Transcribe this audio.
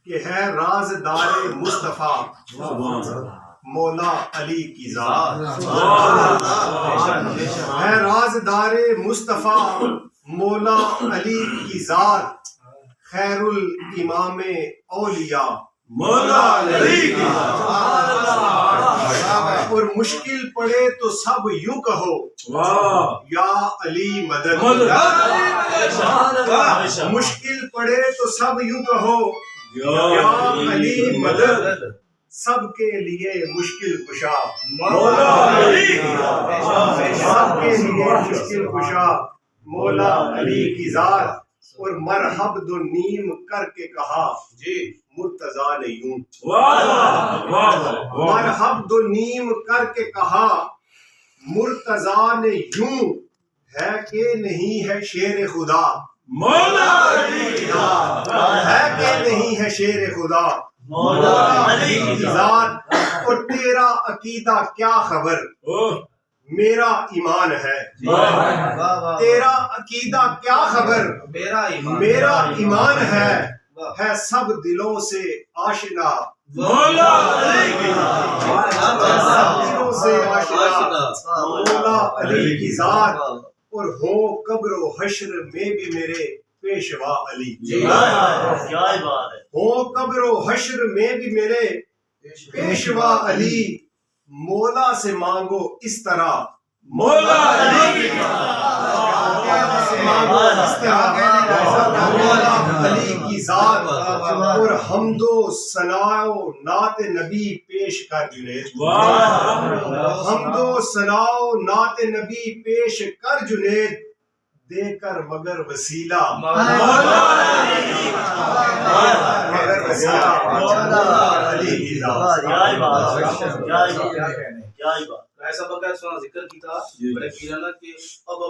کہ ہے رازدار مصطفیٰ مولا علی کی ذات، ہے رازدار مصطفیٰ مولا علی کی ذات، خیر الامام اولیاء مولا علی کی اور مشکل پڑے تو سب یوں کہو یا علی مدد، مشکل پڑے تو سب یوں کہو یا علی مدد، سب کے لیے مشکل کشا مولا علی کی سب کے لیے مشکل کشا مولا علی کی ذات، اور مرحب دو نیم کر کے کہا جی مرتضیٰ نے یوں، مرحب دو نیم کر کے کہا مرتضیٰ نے یوں، ہے کہ نہیں ہے شیر خدا مولا علی کی ہے کہ نہیں ہے شیر خدا مولا علی کی ذات، اور تیرا عقیدہ کیا خبر میرا ایمان ہے، تیرا عقیدہ کیا خبر میرا ایمان ہے سب دلوں سے آشنا مولا علی کی سب دلوں سے آشنا مولا علی کی ذات، اور ہو قبر و حشر میں بھی میرے پیشوا علی، ہو قبر و حشر میں بھی میرے پیشوا علی، مولا سے مانگو اس طرح مولا علی کی مولا علی کی ذات، اور حمد و ثنا و نعت نبی پیش کر جنید، حمد و ثنا و نعت نبی پیش کر جنید، دے کر مگر وسیلہ مولا علی کی ذات۔ ایسا بغیر سونا ذکر کیتا بڑے پیرانا کہ اب